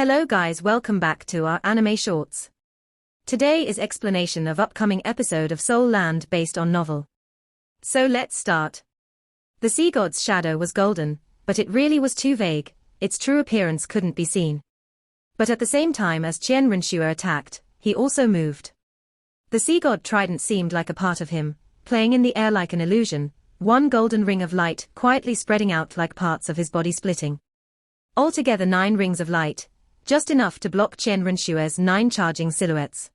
Hello guys, welcome back to our anime shorts. Today is explanation of upcoming episode of Soul Land based on novel. So let's start. The sea god's shadow was golden, but it really was too vague, its true appearance couldn't be seen. But at the same time as Qian Renshua attacked, he also moved. The sea god Trident seemed like a part of him, playing in the air like an illusion, one golden ring of light quietly spreading out like parts of his body splitting. Altogether 9 rings of light, just enough to block Qian Renshua's 9 charging silhouettes.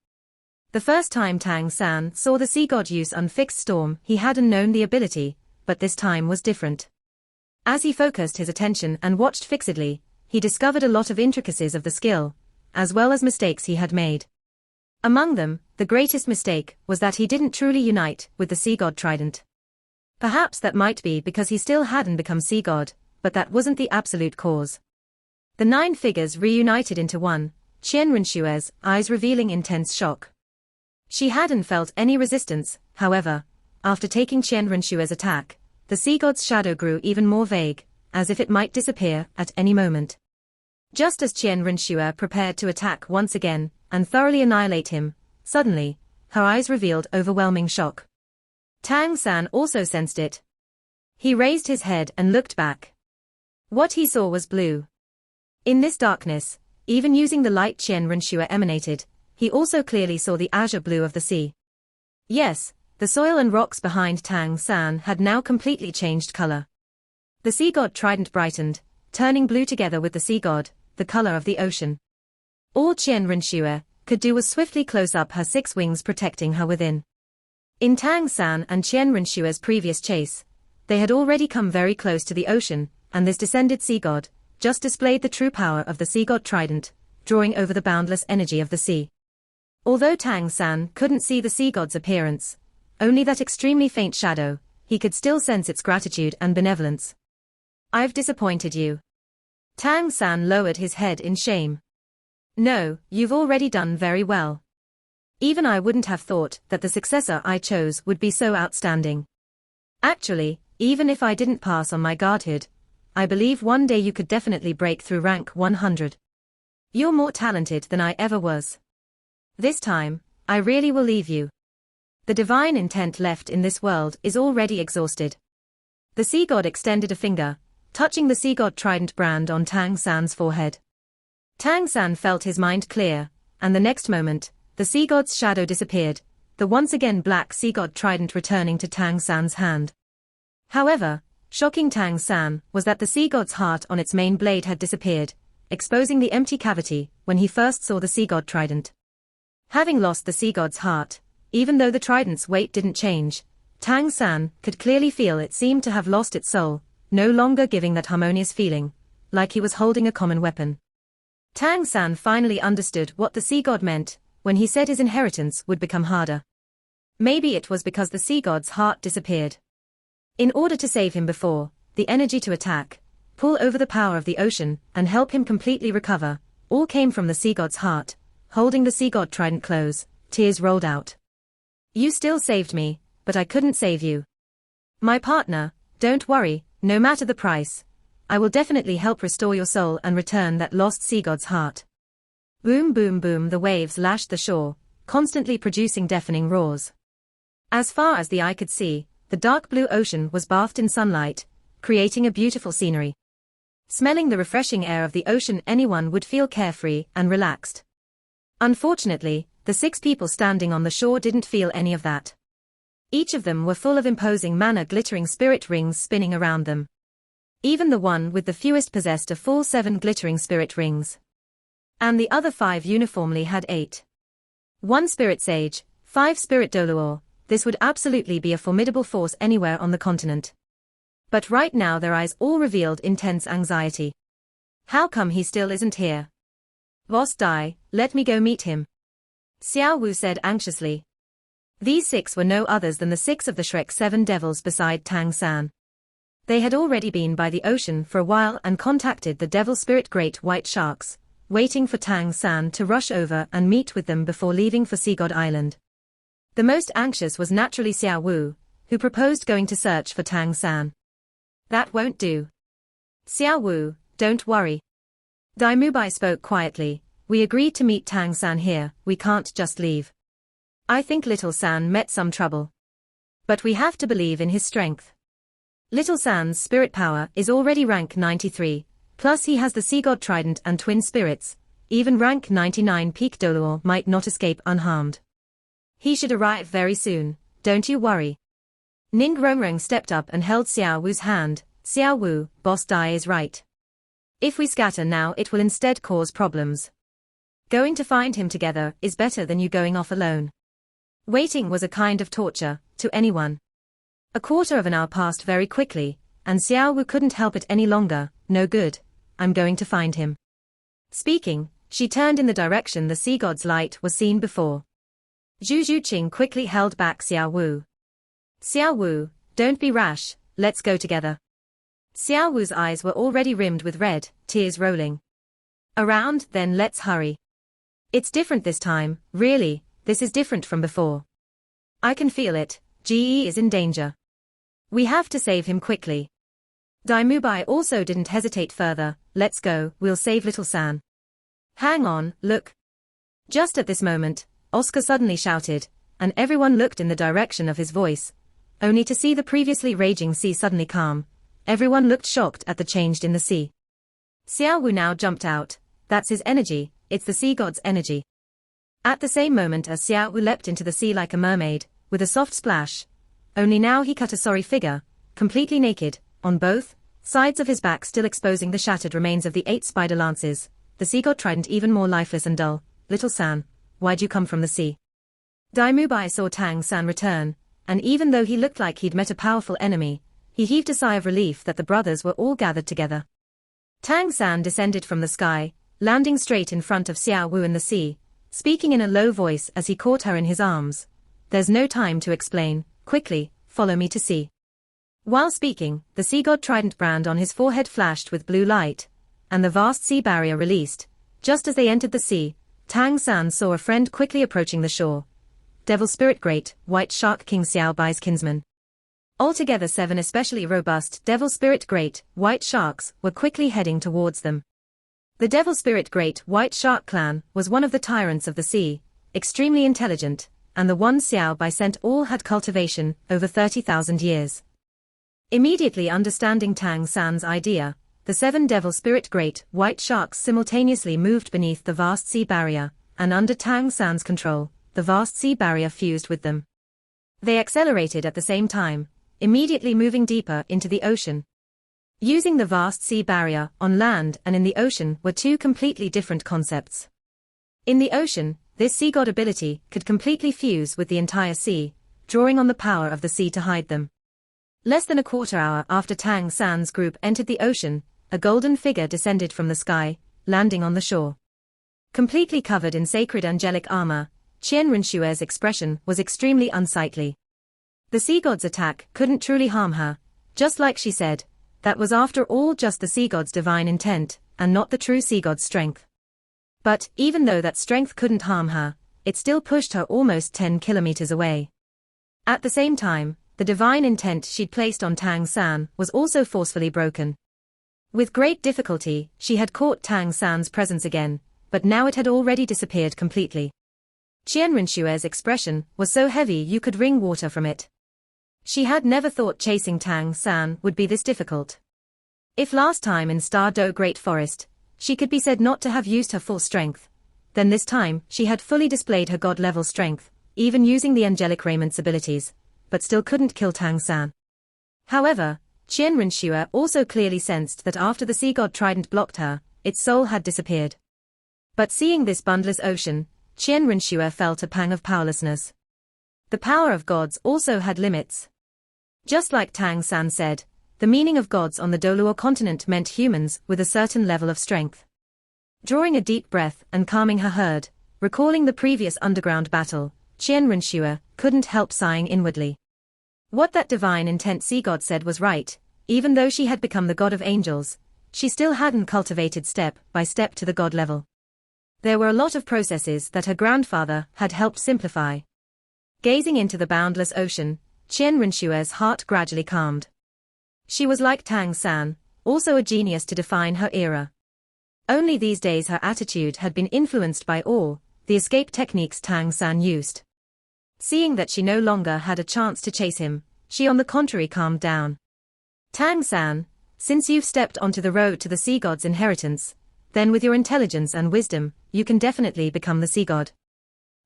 The first time Tang San saw the sea god use Unfixed Storm, he hadn't known the ability, but this time was different. As he focused his attention and watched fixedly, he discovered a lot of intricacies of the skill, as well as mistakes he had made. Among them, the greatest mistake was that he didn't truly unite with the sea god Trident. Perhaps that might be because he still hadn't become sea god, but that wasn't the absolute cause. The 9 figures reunited into one, Qian Renshua's eyes revealing intense shock. She hadn't felt any resistance, however, after taking Qian Renshua's attack, the sea god's shadow grew even more vague, as if it might disappear at any moment. Just as Qian Renshua prepared to attack once again, and thoroughly annihilate him, suddenly, her eyes revealed overwhelming shock. Tang San also sensed it. He raised his head and looked back. What he saw was blue. In this darkness, even using the light Qian Renshua emanated, he also clearly saw the azure blue of the sea. Yes, the soil and rocks behind Tang San had now completely changed color. The sea god Trident brightened, turning blue together with the sea god, the color of the ocean. All Qian Renshua could do was swiftly close up her 6 wings protecting her within. In Tang San and Qian Renshua's previous chase, they had already come very close to the ocean, and this descended sea god just displayed the true power of the sea god Trident, drawing over the boundless energy of the sea. Although Tang San couldn't see the sea god's appearance, only that extremely faint shadow, he could still sense its gratitude and benevolence. I've disappointed you. Tang San lowered his head in shame. No, you've already done very well. Even I wouldn't have thought that the successor I chose would be so outstanding. Actually, even if I didn't pass on my godhood, I believe one day you could definitely break through rank 100. You're more talented than I ever was. This time, I really will leave you. The divine intent left in this world is already exhausted. The sea god extended a finger, touching the sea god Trident brand on Tang San's forehead. Tang San felt his mind clear, and the next moment, the sea god's shadow disappeared, the once again black sea god Trident returning to Tang San's hand. However, shocking Tang San was that the sea god's heart on its main blade had disappeared, exposing the empty cavity when he first saw the sea god Trident. Having lost the sea god's heart, even though the Trident's weight didn't change, Tang San could clearly feel it seemed to have lost its soul, no longer giving that harmonious feeling, like he was holding a common weapon. Tang San finally understood what the sea god meant when he said his inheritance would become harder. Maybe it was because the sea god's heart disappeared. In order to save him before the energy to attack, pull over the power of the ocean, and help him completely recover, all came from the sea god's heart. Holding the sea god Trident close, tears rolled out. You still saved me, but I couldn't save you. My partner, don't worry, no matter the price. I will definitely help restore your soul and return that lost sea god's heart. Boom boom boom, the waves lashed the shore, constantly producing deafening roars. As far as the eye could see, the dark blue ocean was bathed in sunlight, creating a beautiful scenery. Smelling the refreshing air of the ocean, anyone would feel carefree and relaxed. Unfortunately, the 6 people standing on the shore didn't feel any of that. Each of them were full of imposing manner, glittering spirit rings spinning around them. Even the one with the fewest possessed a full 7 glittering spirit rings. And the other 5 uniformly had 8. 1 spirit sage, 5 spirit doluor. This would absolutely be a formidable force anywhere on the continent. But right now their eyes all revealed intense anxiety. How come he still isn't here? Boss Dai, let me go meet him. Xiao Wu said anxiously. These 6 were no others than the 6 of the Shrek Devils beside Tang San. They had already been by the ocean for a while and contacted the devil spirit great white sharks, waiting for Tang San to rush over and meet with them before leaving for Sea God Island. The most anxious was naturally Xiao Wu, who proposed going to search for Tang San. That won't do. Xiao Wu, don't worry. Dai Mubai spoke quietly. We agreed to meet Tang San here, we can't just leave. I think Little San met some trouble. But we have to believe in his strength. Little San's spirit power is already rank 93, plus he has the sea god Trident and twin spirits. Even rank 99 peak Doluor might not escape unharmed. He should arrive very soon, don't you worry. Ning Rongrong stepped up and held Xiao Wu's hand. Xiao Wu, Boss Dai is right. If we scatter now it will instead cause problems. Going to find him together is better than you going off alone. Waiting was a kind of torture, to anyone. A quarter of an hour passed very quickly, and Xiao Wu couldn't help it any longer. No good, I'm going to find him. Speaking, she turned in the direction the sea god's light was seen before. Zhu Zhuqing quickly held back Xiao Wu. Xiao Wu, don't be rash, let's go together. Xiao Wu's eyes were already rimmed with red, tears rolling. Around, then let's hurry. It's different this time, really, this is different from before. I can feel it, GE is in danger. We have to save him quickly. Dai Mubai also didn't hesitate further. Let's go, we'll save Little San. Hang on, look. Just at this moment, Oscar suddenly shouted, and everyone looked in the direction of his voice, only to see the previously raging sea suddenly calm. Everyone looked shocked at the change in the sea. Xiao Wu now jumped out. That's his energy, it's the sea god's energy. At the same moment as Xiao Wu leapt into the sea like a mermaid, with a soft splash. Only now he cut a sorry figure, completely naked, on both sides of his back still exposing the shattered remains of the 8 spider lances, the sea god Trident even more lifeless and dull. Little San, why'd you come from the sea? Dai Mubai saw Tang San return, and even though he looked like he'd met a powerful enemy, he heaved a sigh of relief that the brothers were all gathered together. Tang San descended from the sky, landing straight in front of Xiao Wu in the sea, speaking in a low voice as he caught her in his arms. There's no time to explain, quickly, follow me to sea. While speaking, the sea god Trident brand on his forehead flashed with blue light, and the vast sea barrier released. Just as they entered the sea, Tang San saw a friend quickly approaching the shore. Devil Spirit Great, White Shark King Xiao Bai's kinsman. Altogether 7 especially robust Devil Spirit Great, White Sharks were quickly heading towards them. The Devil Spirit Great White Shark clan was one of the tyrants of the sea, extremely intelligent, and the one Xiao Bai sent all had cultivation over 30,000 years. Immediately understanding Tang San's idea, the 7 Devil Spirit Great White Sharks simultaneously moved beneath the vast sea barrier, and under Tang San's control, the vast sea barrier fused with them. They accelerated at the same time, immediately moving deeper into the ocean. Using the vast sea barrier on land and in the ocean were 2 completely different concepts. In the ocean, this sea god ability could completely fuse with the entire sea, drawing on the power of the sea to hide them. Less than a quarter hour after Tang San's group entered the ocean, a golden figure descended from the sky, landing on the shore. Completely covered in sacred angelic armor, Qian Renshue's expression was extremely unsightly. The sea god's attack couldn't truly harm her, just like she said, that was after all just the sea god's divine intent, and not the true sea god's strength. But, even though that strength couldn't harm her, it still pushed her almost 10 kilometers away. At the same time, the divine intent she'd placed on Tang San was also forcefully broken. With great difficulty, she had caught Tang San's presence again, but now it had already disappeared completely. Qian Renshue's expression was so heavy you could wring water from it. She had never thought chasing Tang San would be this difficult. If last time in Star Do Great Forest, she could be said not to have used her full strength, then this time she had fully displayed her god-level strength, even using the angelic Raymond's abilities, but still couldn't kill Tang San. However, Qian Renshue also clearly sensed that after the sea god Trident blocked her, its soul had disappeared. But seeing this boundless ocean, Qian Renshue felt a pang of powerlessness. The power of gods also had limits. Just like Tang San said, the meaning of gods on the Doluo continent meant humans with a certain level of strength. Drawing a deep breath and calming her herd, recalling the previous underground battle, Qian Renshue couldn't help sighing inwardly. What that divine intent sea god said was right, even though she had become the god of angels, she still hadn't cultivated step by step to the god level. There were a lot of processes that her grandfather had helped simplify. Gazing into the boundless ocean, Qian Renshue's heart gradually calmed. She was like Tang San, also a genius to define her era. Only these days her attitude had been influenced by awe, the escape techniques Tang San used. Seeing that she no longer had a chance to chase him, she on the contrary calmed down. Tang San, since you've stepped onto the road to the sea god's inheritance, then with your intelligence and wisdom, you can definitely become the sea god.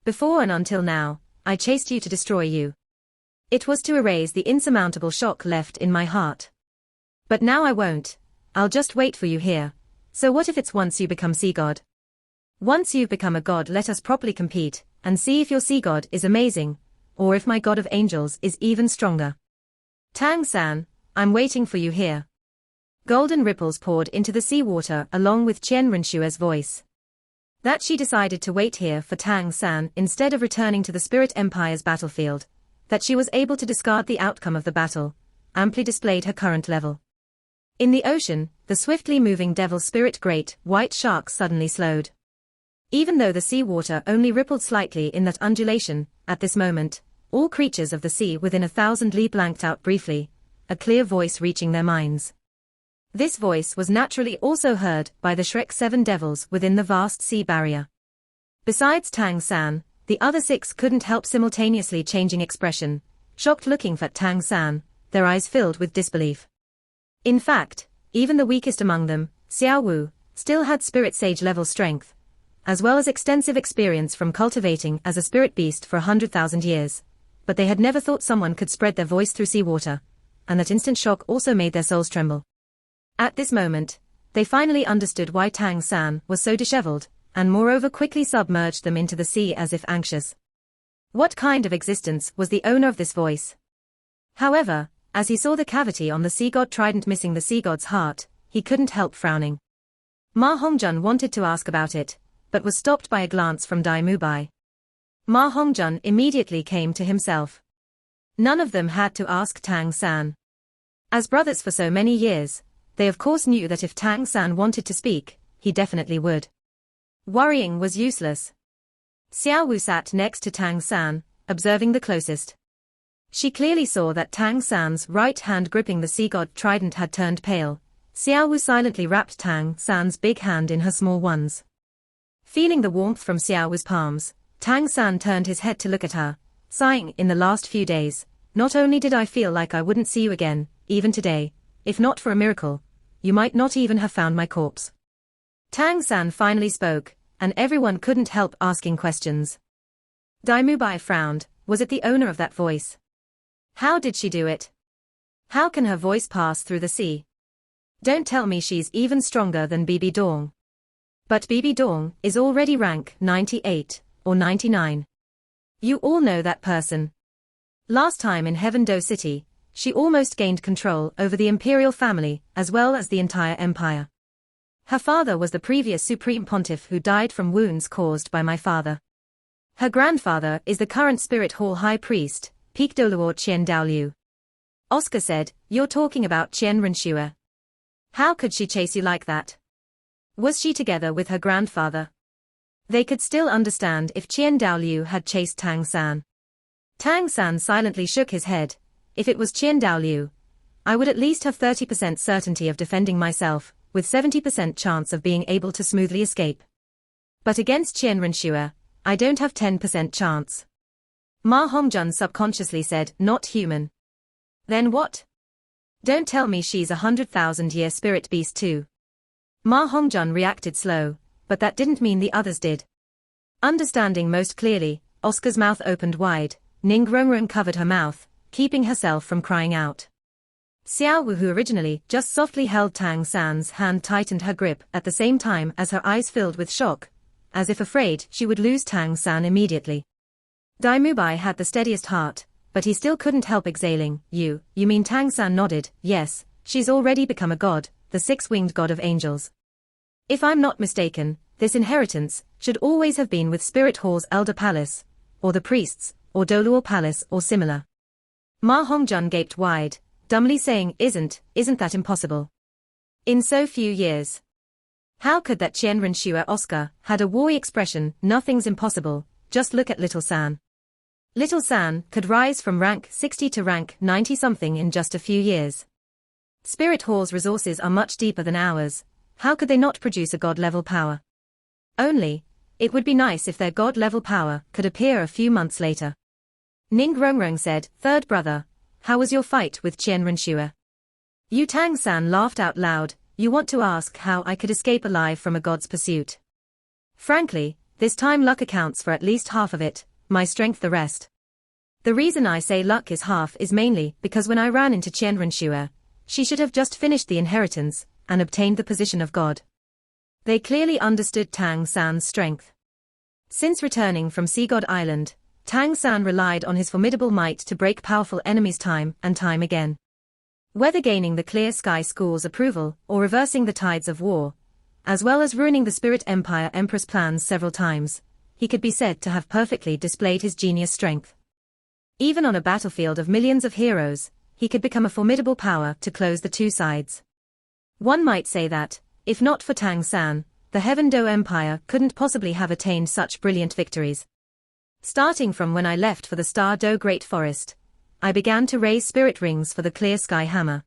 Before and until now, I chased you to destroy you. It was to erase the insurmountable shock left in my heart. But now I won't, I'll just wait for you here. So what if it's once you become sea god? Once you've become a god, let us properly compete, and see if your sea god is amazing, or if my god of angels is even stronger. Tang San, I'm waiting for you here. Golden ripples poured into the seawater along with Qian Renshue's voice. That she decided to wait here for Tang San instead of returning to the Spirit Empire's battlefield, that she was able to discard the outcome of the battle, amply displayed her current level. In the ocean, the swiftly moving devil spirit great white shark suddenly slowed. Even though the seawater only rippled slightly in that undulation, at this moment, all creatures of the sea within 1,000 li blanked out briefly, a clear voice reaching their minds. This voice was naturally also heard by the Shrek Devils within the vast sea barrier. Besides Tang San, the other 6 couldn't help simultaneously changing expression, shocked looking at Tang San, their eyes filled with disbelief. In fact, even the weakest among them, Xiao Wu, still had spirit sage level strength, as well as extensive experience from cultivating as a spirit beast for 100,000 years, but they had never thought someone could spread their voice through seawater, and that instant shock also made their souls tremble. At this moment, they finally understood why Tang San was so disheveled, and moreover quickly submerged them into the sea as if anxious. What kind of existence was the owner of this voice? However, as he saw the cavity on the sea god Trident missing the sea god's heart, he couldn't help frowning. Ma Hongjun wanted to ask about it, but was stopped by a glance from Dai Mubai. Ma Hongjun immediately came to himself. None of them had to ask Tang San. As brothers for so many years, they of course knew that if Tang San wanted to speak, he definitely would. Worrying was useless. Xiao Wu sat next to Tang San, observing the closest. She clearly saw that Tang San's right hand gripping the sea god Trident had turned pale. Xiao Wu silently wrapped Tang San's big hand in her small ones. Feeling the warmth from Xiao Wu's palms, Tang San turned his head to look at her, sighing. In the last few days, not only did I feel like I wouldn't see you again, even today, if not for a miracle, you might not even have found my corpse. Tang San finally spoke, and everyone couldn't help asking questions. Dai Mubai frowned. Was it the owner of that voice? How did she do it? How can her voice pass through the sea? Don't tell me she's even stronger than Bibi Dong. But Bibi Dong is already rank 98, or 99. You all know that person. Last time in Heaven Do City, she almost gained control over the imperial family as well as the entire empire. Her father was the previous supreme pontiff who died from wounds caused by my father. Her grandfather is the current Spirit Hall High Priest, Peak Doluo Qian Daoliu. Oscar said, "You're talking about Qian Renshue. How could she chase you like that? Was she together with her grandfather?" They could still understand if Qian Daoliu had chased Tang San. Tang San silently shook his head. If it was Qian Daoliu, I would at least have 30% certainty of defending myself, with 70% chance of being able to smoothly escape. But against Qian Renshue, I don't have 10% chance. Ma Hongjun subconsciously said, "Not human." Then what? Don't tell me she's 100,000-year spirit beast too. Ma Hongjun reacted slow, but that didn't mean the others did. Understanding most clearly, Oscar's mouth opened wide. Ning Rongrong covered her mouth, keeping herself from crying out. Xiao Wu, who originally just softly held Tang San's hand, tightened her grip at the same time as her eyes filled with shock, as if afraid she would lose Tang San immediately. Dai Mubai had the steadiest heart, but he still couldn't help exhaling. You mean? Tang San nodded. Yes, she's already become a god, the 6-winged god of angels. If I'm not mistaken, this inheritance should always have been with Spirit Hall's Elder Palace, or the priests, or Doluo Palace or similar. Ma Hongjun gaped wide, dumbly saying, Isn't that impossible? In so few years. How could that Qian Renshue? Oscar had a worry expression. Nothing's impossible, just look at Little San. Little San could rise from rank 60 to rank 90-something in just a few years. Spirit Hall's resources are much deeper than ours. how could they not produce a god-level power? Only, it would be nice if their god-level power could appear a few months later. Ning Rongrong said, "Third brother, how was your fight with Qian Renxue?" Yu Tang San laughed out loud. "You want to ask how I could escape alive from a god's pursuit? Frankly, this time luck accounts for at least half of it, my strength the rest. The reason I say luck is half is mainly because when I ran into Qian Renxue, she should have just finished the inheritance and obtained the position of god." They clearly understood Tang San's strength. Since returning from Sea God Island, Tang San relied on his formidable might to break powerful enemies time and time again. Whether gaining the Clear Sky School's approval or reversing the tides of war, as well as ruining the Spirit Empire Empress plans several times, he could be said to have perfectly displayed his genius strength. Even on a battlefield of millions of heroes, he could become a formidable power to close the two sides. One might say that, if not for Tang San, the Heaven Do Empire couldn't possibly have attained such brilliant victories. Starting from when I left for the Star Do Great Forest, I began to raise spirit rings for the Clear Sky Hammer.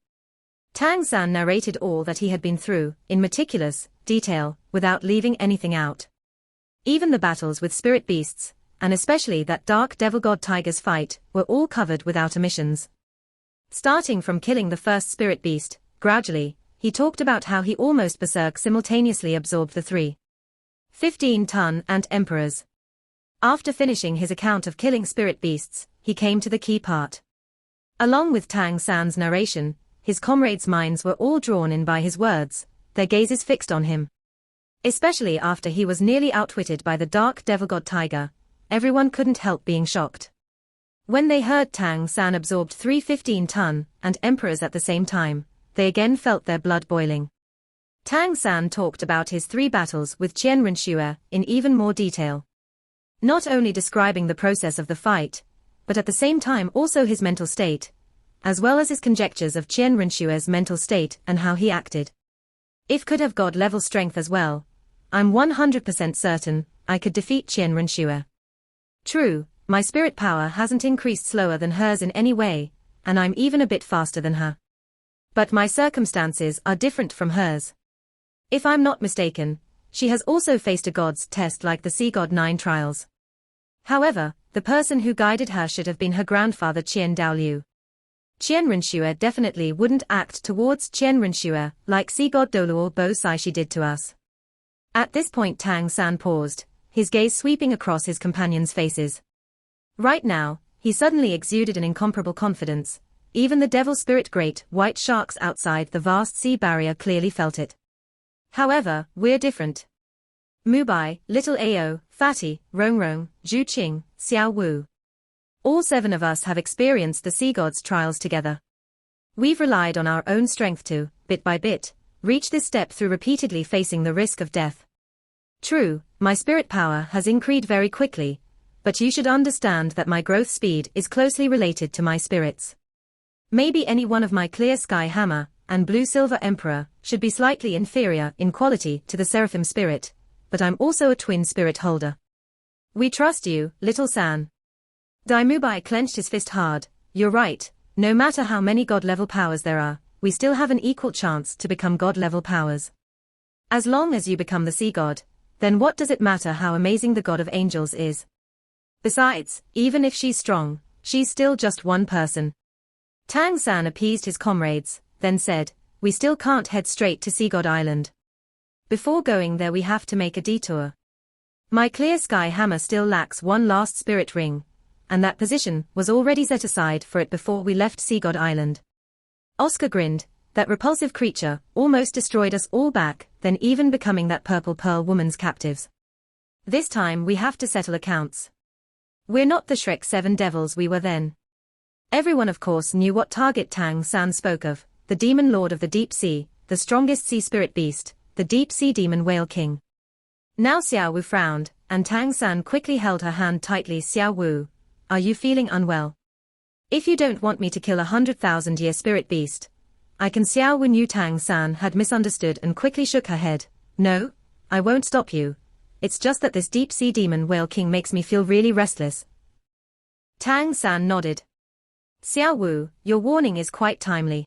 Tang San narrated all that he had been through, in meticulous detail, without leaving anything out. Even the battles with spirit beasts, and especially that dark devil god tiger's fight, were all covered without omissions. Starting from killing the first spirit beast, gradually, he talked about how he almost berserk simultaneously absorbed the 315-ton ant emperors. After finishing his account of killing spirit beasts, he came to the key part. Along with Tang San's narration, his comrades' minds were all drawn in by his words, their gazes fixed on him. Especially after he was nearly outwitted by the dark devil god tiger, everyone couldn't help being shocked. When they heard Tang San absorbed 315-ton ant emperors at the same time, they again felt their blood boiling. Tang San talked about his 3 battles with Qian Renxue in even more detail. Not only describing the process of the fight, but at the same time also his mental state, as well as his conjectures of Qian Renxue's mental state and how he acted. If could have god-level strength as well, I'm 100% certain I could defeat Qian Renxue. True, my spirit power hasn't increased slower than hers in any way, and I'm even a bit faster than her. But my circumstances are different from hers. If I'm not mistaken, she has also faced a god's test like the Sea God 9 trials. However, the person who guided her should have been her grandfather Qian Daoliu. Qian Renxue definitely wouldn't act towards Qian Renxue like Sea God Doluo Bo Saishi did to us. At this point Tang San paused, his gaze sweeping across his companions' faces. Right now, he suddenly exuded an incomparable confidence. Even the devil spirit great white sharks outside the vast sea barrier clearly felt it. However, we're different. Mubai, Little Ao, Fatty, Rongrong, Zhu Qing, Xiao Wu. All 7 of us have experienced the sea gods' trials together. We've relied on our own strength to, bit by bit, reach this step through repeatedly facing the risk of death. True, my spirit power has increased very quickly, but you should understand that my growth speed is closely related to my spirits. Maybe any one of my Clear Sky Hammer and Blue Silver Emperor should be slightly inferior in quality to the Seraphim spirit, but I'm also a twin spirit holder. We trust you, Little San. Dai Mubai clenched his fist hard. You're right, no matter how many god-level powers there are, we still have an equal chance to become god-level powers. As long as you become the sea god, then what does it matter how amazing the god of angels is? Besides, even if she's strong, she's still just one person. Tang San appeased his comrades, then said, we still can't head straight to Sea God Island. Before going there we have to make a detour. My Clear Sky Hammer still lacks one last spirit ring, and that position was already set aside for it before we left Sea God Island. Oscar grinned. That repulsive creature almost destroyed us all back then, even becoming that purple pearl woman's captives. This time we have to settle accounts. We're not the Shrek 7 Devils we were then. Everyone of course knew what target Tang San spoke of, the demon lord of the deep sea, the strongest sea spirit beast, the deep sea demon whale king. Now Xiao Wu frowned, and Tang San quickly held her hand tightly. Xiao Wu, are you feeling unwell? If you don't want me to kill 100,000-year spirit beast, I can. Xiao Wu knew Tang San had misunderstood and quickly shook her head. No, I won't stop you. It's just that this deep sea demon whale king makes me feel really restless. Tang San nodded. Xiao Wu, your warning is quite timely.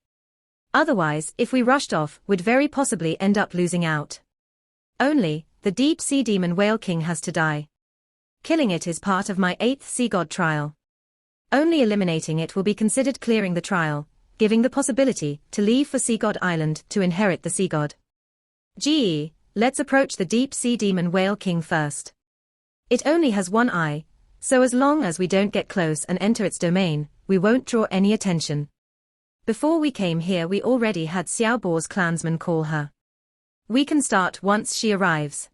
Otherwise, if we rushed off, we'd very possibly end up losing out. Only, the deep sea demon whale king has to die. Killing it is part of my 8th sea god trial. Only eliminating it will be considered clearing the trial, giving the possibility to leave for Sea God Island to inherit the sea god. Let's approach the deep sea demon whale king first. It only has one eye, so as long as we don't get close and enter its domain, we won't draw any attention. Before we came here we already had Xiao Bo's clansmen call her. We can start once she arrives.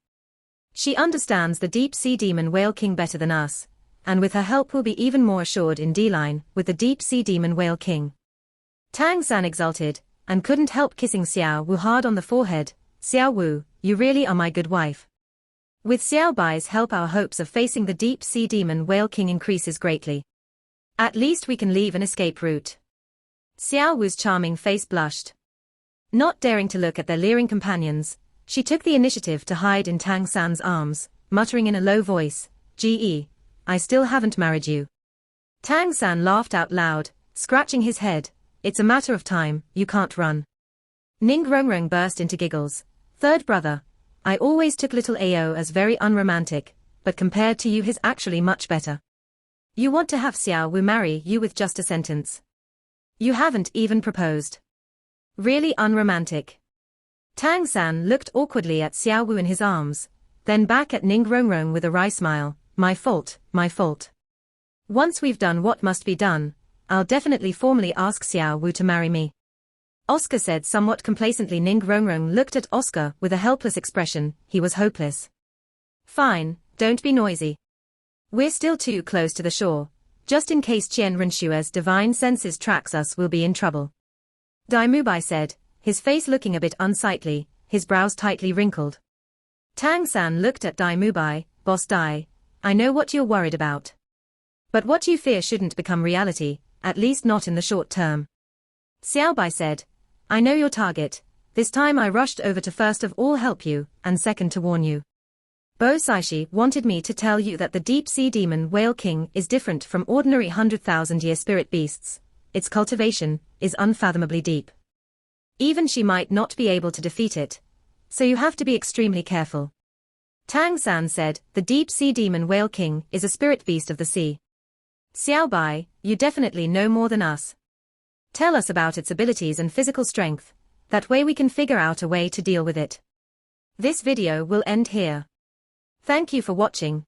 She understands the deep sea demon whale king better than us, and with her help we'll be even more assured in D-line with the deep sea demon whale king. Tang San exulted, and couldn't help kissing Xiao Wu hard on the forehead. Xiao Wu, you really are my good wife. With Xiao Bai's help our hopes of facing the deep sea demon whale king increases greatly. At least we can leave an escape route. Xiao Wu's charming face blushed. Not daring to look at their leering companions, she took the initiative to hide in Tang San's arms, muttering in a low voice, I still haven't married you. Tang San laughed out loud, scratching his head. It's a matter of time, you can't run. Ning Rongrong burst into giggles. Third brother, I always took little Ao as very unromantic, but compared to you he's actually much better. You want to have Xiao Wu marry you with just a sentence. You haven't even proposed. Really unromantic. Tang San looked awkwardly at Xiao Wu in his arms, then back at Ning Rongrong with a wry smile. My fault, my fault. Once we've done what must be done, I'll definitely formally ask Xiao Wu to marry me. Oscar said somewhat complacently. Ning Rongrong looked at Oscar with a helpless expression. He was hopeless. Fine, don't be noisy. We're still too close to the shore. Just in case Qian Renshua's divine senses tracks us we'll be in trouble. Dai Mubai said, his face looking a bit unsightly, his brows tightly wrinkled. Tang San looked at Dai Mubai. Boss Dai, I know what you're worried about. But what you fear shouldn't become reality, at least not in the short term. Xiao Bai said, I know your target. This time I rushed over to first of all help you, and second to warn you. Bo Saishi wanted me to tell you that the deep sea demon whale king is different from ordinary 100,000-year spirit beasts. Its cultivation is unfathomably deep. Even she might not be able to defeat it. So you have to be extremely careful. Tang San said, the deep sea demon whale king is a spirit beast of the sea. Xiao Bai, you definitely know more than us. Tell us about its abilities and physical strength. That way we can figure out a way to deal with it. This video will end here. Thank you for watching.